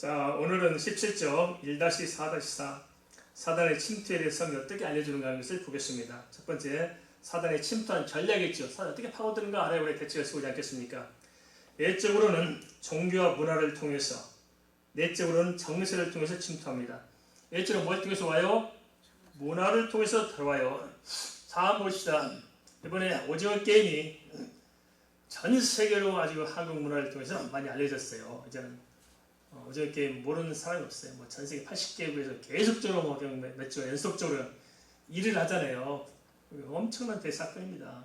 자, 오늘은 17점 1-4-4 사단의 침투에 대해서 어떻게 알려주는가 하는 것을 보겠습니다. 첫 번째, 사단의 침투한 전략이 있죠. 사단이 어떻게 파고드는가 알아야 우리 대책을 세우지 않겠습니까? 예적으로는 종교와 문화를 통해서, 내적으로는 정세를 통해서 침투합니다. 예적으로 뭘 통해서 와요? 문화를 통해서 들어와요. 자, 한번 봅시다. 이번에 오징어 게임이 전 세계로 아주 한국 문화를 통해서 많이 알려졌어요. 이제는 오징어 게임 모르는 사람이 없어요. 뭐 전 세계 80개국에서 계속적으로 몇 주 연속적으로 일을 하잖아요. 엄청난 대사건입니다.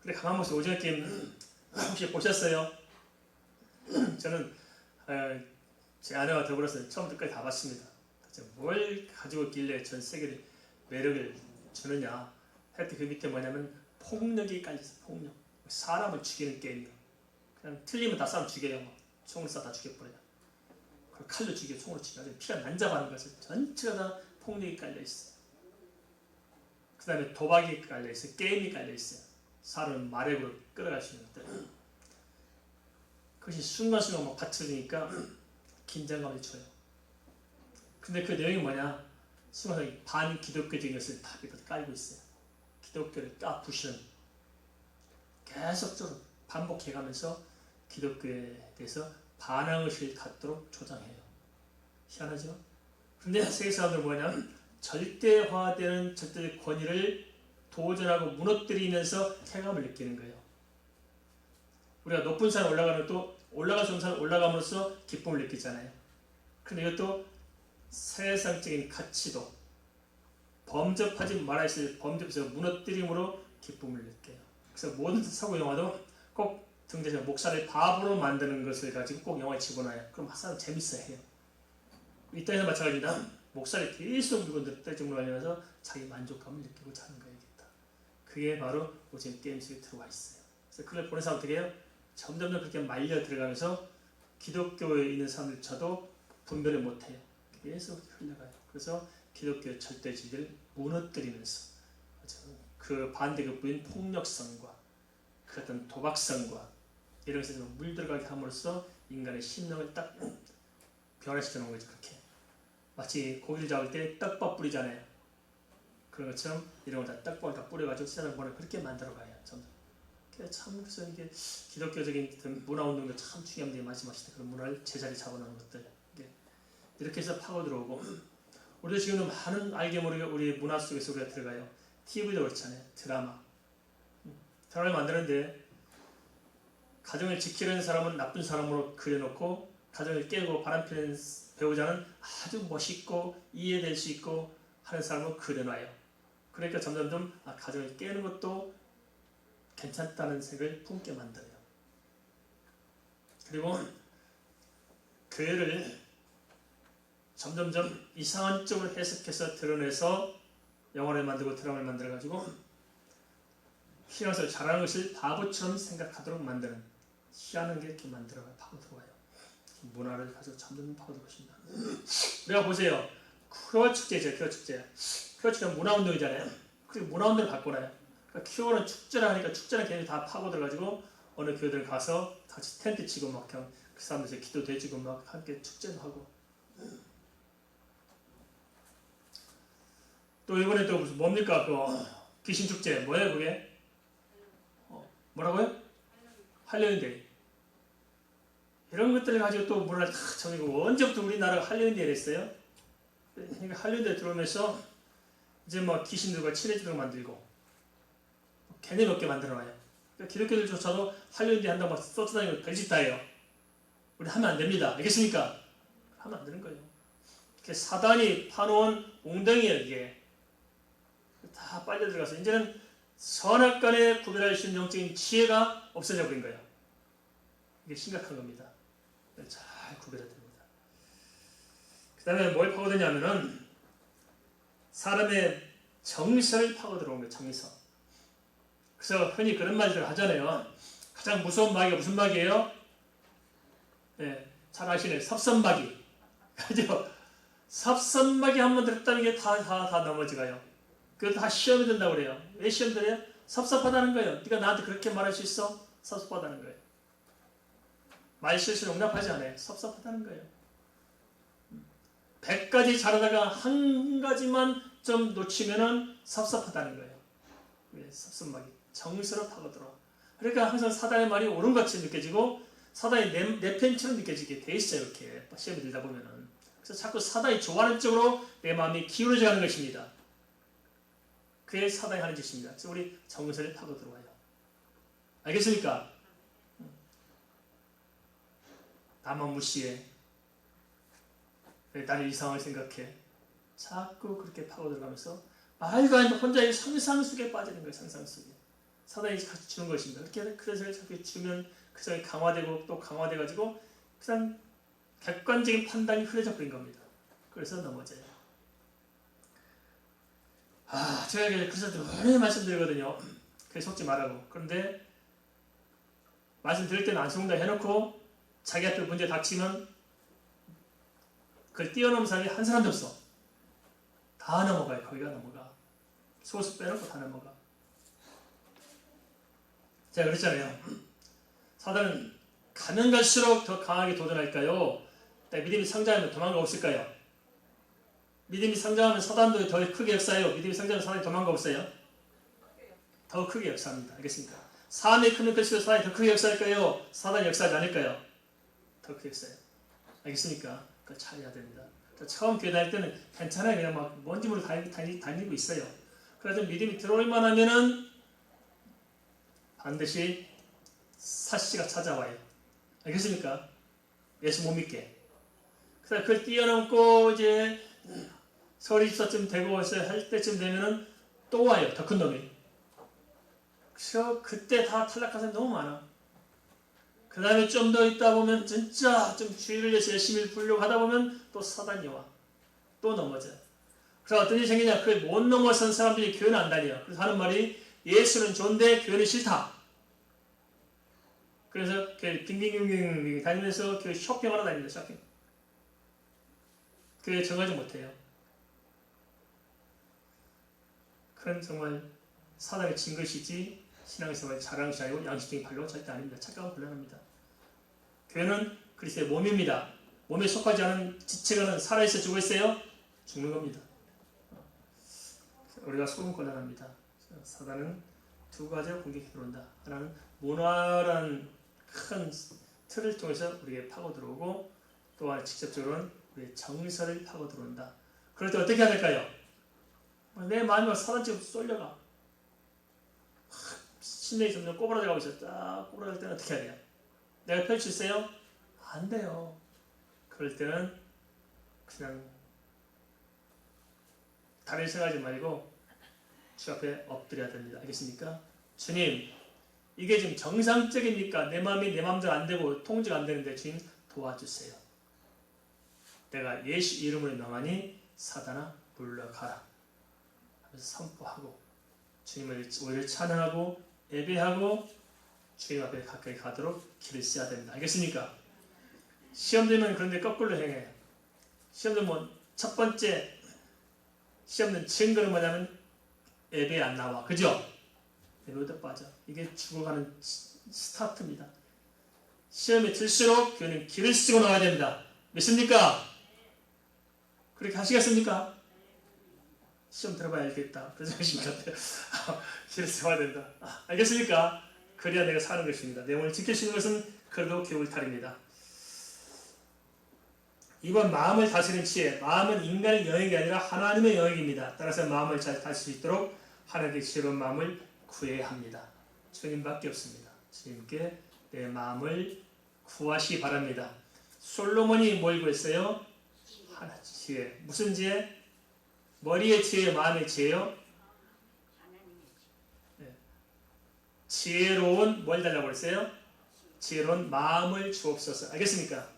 근데 가만 보세요. 오징어 게임 혹시 보셨어요? 저는 제 아내와 더불어서 처음부터 끝까지 다 봤습니다. 뭘 가지고 있길래 전 세계를 매력을 주느냐. 하여튼 그 밑에 뭐냐면 폭력이 깔려있어요. 폭력. 사람을 죽이는 게임이에요. 그냥 틀리면 다 사람 죽여요. 총을 쏴 다 죽여버려요. 칼로 죽여, 총으로 죽여. 피가 난잡하는 것을 전체가 다 폭력이 깔려있어요. 그 다음에 도박이 깔려있어요. 게임이 깔려있어요. 사람을 마력으로 끌어갈 수 있는 것들. 그것이 순간순간 막 받쳐지니까 긴장감이 줘요. 근데 그 내용이 뭐냐? 순간순간 반기독교적인 것을 다 깔고 있어요. 기독교를 까부시는 계속적으로 반복해가면서 기독교에 대해서 반항의식을 갖도록 조장해요. 희한하죠? 그런데 세계 사람들은 뭐냐면 절대화되는 절대적 권위를 도전하고 무너뜨리면서 쾌감을 느끼는 거예요. 우리가 높은 산에 올라가면 또 올라가서 산 올라감으로써 기쁨을 느끼잖아요. 그런데 이것도 세상적인 가치도 범접하지 말아야 할 범접에서 무너뜨림으로 기쁨을 느껴요. 그래서 모든 사고 영화도 꼭 등대에서 목사를 바보로 만드는 것을 가지고 꼭 영화에 집어넣어요. 그럼 사람 재밌어 해요. 이 땅에서 마찬가지다. 목사를 계속 물건들 때문으로 알려서 자기 만족감을 느끼고자 하는 거야겠다. 그게 바로 오징어 게임 속에 들어와 있어요. 그래서 그걸 보는 사람 어떻게 해요? 점점 그렇게 말려 들어가면서 기독교에 있는 사람들조차도 분별을 못해요. 계속 흘러가요. 그래서 기독교의 절대주의를 무너뜨리면서 그 반대급부인 폭력성과 그 어떤 도박성과 이런 것에서 물들어가게 함으로써 인간의 심령을 딱 변화시켜 놓은 거죠. 그렇게 마치 고기를 잡을 때 떡밥 뿌리잖아요. 그런 것처럼 이런 걸 다 떡밥을 다 뿌려가지고 세상을 보내 그렇게 만들어가요. 참 그래서 이게 기독교적인 문화운동도 참 중요한데 말씀하실 때 그런 문화를 제자리 잡아놓은 것들 이렇게 해서 파고 들어오고 우리도 지금은 많은 알게 모르게 우리 문화 속에서 우리가 들어가요. TV도 그렇잖아요. 드라마를 만드는데 가정을 지키려는 사람은 나쁜 사람으로 그려놓고 가정을 깨고 바람피는 배우자는 아주 멋있고 이해될 수 있고 하는 사람으로 그려놔요. 그러니까 점점점 가정을 깨는 것도 괜찮다는 색을 품게 만들어요. 그리고 교회를 점점점 이상한 쪽으로 해석해서 드러내서 영화를 만들고 드라마를 만들어가지고 신앙생활 잘하는 것을 바보처럼 생각하도록 만드는 희한한 게 이렇게 만들어가요. 파고들어와요. 문화를 가지고 점점 파고들고 있습니다. 우리가 보세요. 큐어 축제죠. 큐어 축제. 큐어 축제는 문화운동이잖아요. 그리고 문화운동을 바꿔놔요. 그러니까 큐어는 축제라 하니까 축제는 걔네들이 다 파고들어가지고 어느 교회들 가서 같이 텐트 치고 막 그 사람들 기도도 해주고 막 함께 축제도 하고 또 이번에 또 무슨 뭡니까? 그 귀신 축제 뭐예요 그게? 뭐라고요? 할로윈데이. 이런 것들을 가지고 또 문화를 다 정리고 언제부터 우리나라가 할로윈데이를 했어요? 그러니까 할로윈데이 들어오면서 이제 막 귀신들과 친해지도록 만들고 개념 없게 만들어놔요. 그러니까 기독교들조차도 할로윈데이 한다고 막 쫓아다니고 별짓 다 해요. 우리 하면 안 됩니다. 알겠습니까? 하면 안 되는 거예요. 사단이 파놓은 웅덩이에요. 이게 다 빨려 들어가서 이제는 선악간에 구별할 수 있는 영적인 지혜가 없어져 버린 거예요. 이게 심각한 겁니다. 잘 구별해야 됩니다. 그 다음에 뭘 파고드냐면은 사람의 정서를 파고들어온 거예요. 정서. 그래서 흔히 그런 말들을 하잖아요. 가장 무서운 마귀가 무슨 마귀예요? 네, 잘 아시네. 섭선마귀. 그죠? 섭선마귀 한 번 들었다는 게 다 넘어져가요. 그것도 다 시험이 된다고 그래요. 왜 시험 들어요? 섭섭하다는 거예요. 네가 나한테 그렇게 말할 수 있어? 섭섭하다는 거예요. 말 실수를 용납하지 않아요. 섭섭하다는 거예요. 100가지 잘하다가 한 가지만 좀 놓치면은 섭섭하다는 거예요. 왜? 섭섭하기. 정서로 파고들어. 그러니까 항상 사단의 말이 옳은같이 느껴지고 사단이 내 편처럼 느껴지게 돼 있어요. 이렇게 시험이 들다 보면은. 그래서 자꾸 사단이 좋아하는 쪽으로 내 마음이 기울어져 가는 것입니다. 그게 사단이 하는 짓입니다. 그래서 우리 정서를 파고들어와요. 알겠습니까? 나만 무시해. 왜 나를 이상하게 생각해? 자꾸 그렇게 파고들어가면서 말도 안 돼. 혼자 상상 속에 빠지는 거예요. 상상 속에. 사단이 같이 주는 것입니다. 그렇게 그래서 자꾸 주면 그 사람이 강화되고 또 강화돼가지고 그냥 객관적인 판단이 흐려져 버린 겁니다. 그래서 넘어져요. 제가 그래서 오래 말씀드리거든요. 그게 속지 말라고. 그런데 말씀드릴 때는 안 속는다 해놓고 자기 앞에 문제 닥치면 그걸 뛰어넘은 사람이 한 사람도 없어. 다 넘어가요. 거기가 넘어가. 소수 빼놓고 다 넘어가. 제가 그랬잖아요. 사단은 가면 갈수록 더 강하게 도전할까요? 믿음이 성장하면 도망가 없을까요? 믿음이 성장하면 사단도 더 크게 역사해요. 믿음이 성장하면 사단이 도망가 없어요? 더 크게 역사합니다. 알겠습니까? 삶이 크면 클수록 사단이 더 크게 역사할까요? 사단이 역사하지 않을까요? 더 크게 역사해요. 알겠습니까? 그걸 잘 해야 됩니다. 처음 교회 다닐 때는 괜찮아요. 그냥 막 뭔지 모르고 다니고 있어요. 그래서 믿음이 들어올만 하면은 반드시 사시가 찾아와요. 알겠습니까? 예수 못 믿게. 그래서 그걸 뛰어넘고 이제 서울 입사쯤 되고 할 때쯤 되면은 또 와요. 더 큰 놈이. 그래서 그때 다 탈락한 사람이 너무 많아. 그 다음에 좀 더 있다 보면 진짜 좀 주의를 위해서 열심히 부르려고 하다 보면 또 사단이 와. 또 넘어져. 그래서 어떤 일이 생기냐. 그걸 못 넘어선 사람들이 교회는 안 다녀요. 그래서 하는 말이 예수는 좋은데 교회는 싫다. 그래서 빙빙빙빙 다니면서 교회 쇼핑하러 다닙니다. 쇼핑. 교회 정하지 못해요. 그건 정말 사단이 진 것이지 신앙생활 잘하는 것이 아니고 양심적인 발로 절대 아닙니다. 착각은 곤란합니다. 교회는 그리스도의 몸입니다. 몸에 속하지 않은 지체가는 살아있어 죽어있어요? 죽는 겁니다. 우리가 속은 곤란합니다. 사단은 두 가지로 공격해 들어온다. 하나는 문화라는 큰 틀을 통해서 우리에게 파고 들어오고 또 하나 직접적으로는 우리의 정서를 파고 들어온다. 그럴 때 어떻게 해야 될까요? 내 마음이 사단처럼 쏠려가. 심령이 점점 꼬부라져 가고 있어. 딱 꼬부라질 때는 어떻게 해야 돼요? 내가 펼칠 수 있어요? 안 돼요. 그럴 때는 그냥 다른 생각하지 말고 주 앞에 엎드려야 됩니다. 알겠습니까? 주님, 이게 지금 정상적입니까? 내 마음이 내 마음대로 안 되고 통제가 안 되는데 주님 도와주세요. 내가 예수 이름으로 명하니 사단아 물러가라 하면서 선포하고 주님을 오히려 찬양하고 예배하고 주님 앞에 가까이 가도록 길을 써야 됩니다. 알겠습니까? 시험 되면 그런데 거꾸로 행해요. 시험 되면 첫 번째 시험 된 증거는 뭐냐면 예배에 안 나와. 그죠? 예배부터 빠져. 이게 죽어가는 스타트입니다. 시험에 들수록 교회는 길을 쓰고 나가야 됩니다. 믿습니까? 그렇게 하시겠습니까? 시험 들어봐야 알겠다. 그러지 않으십니까? 길을 세워야 된다. 알겠습니까? 그래야 내가 사는 것입니다. 내 몸을 지킬 수 있는 것은 그래도 교울 탈입니다. 이번 마음을 다스리는 지혜. 마음은 인간의 영역이 아니라 하나님의 영역입니다. 따라서 마음을 잘 다스릴 수 있도록 하나님의 지혜로운 마음을 구해야 합니다. 주님밖에 없습니다. 주님께 내 마음을 구하시 바랍니다. 솔로몬이 뭘 구했어요? 하나 지혜. 무슨 지혜? 머리의 지혜요? 마음의 지혜요? 네. 지혜로운 뭘 달라고 했어요? 지혜로운 마음을 주옵소서. 알겠습니까?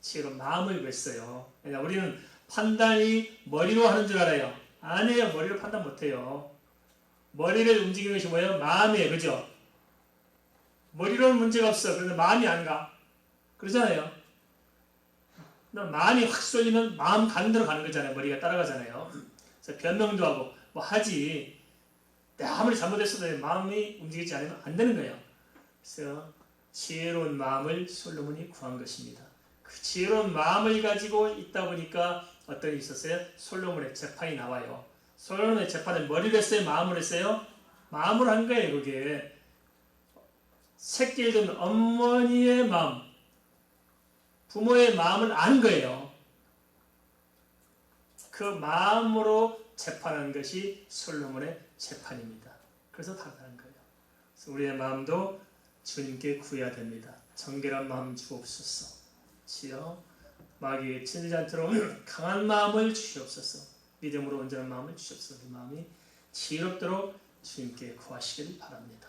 지혜로운 마음을 구했어요. 우리는 판단이 머리로 하는 줄 알아요. 아니에요. 머리로 판단 못해요. 머리를 움직이는 것이 뭐예요? 마음이에요. 그죠? 머리로는 문제가 없어. 그런데 마음이 안 가. 그러잖아요. 마음이 확 쏠리면 마음 가는 대로 가는 거잖아요. 머리가 따라가잖아요. 그래서 변명도 하고 뭐 하지. 내가 아무리 잘못했어도 마음이 움직이지 않으면 안 되는 거예요. 그래서 지혜로운 마음을 솔로몬이 구한 것입니다. 그 지혜로운 마음을 가지고 있다 보니까 어떤 일이 있었어요? 솔로몬의 재판이 나와요. 솔로몬의 재판은 머리를 했어요? 마음을 했어요? 마음을 한 거예요. 그게 새끼를 둔 어머니의 마음, 부모의 마음을 안 거예요. 그 마음으로 재판한 것이 솔로몬의 재판입니다. 그래서 다르다는 거예요. 그래서 우리의 마음도 주님께 구해야 됩니다. 정결한 마음 주옵소서. 지어 마귀의 친자처럼 강한 마음을 주시옵소서. 믿음으로 온전한 마음을 주시옵소서. 그 마음이 지혜롭도록 주님께 구하시길 바랍니다.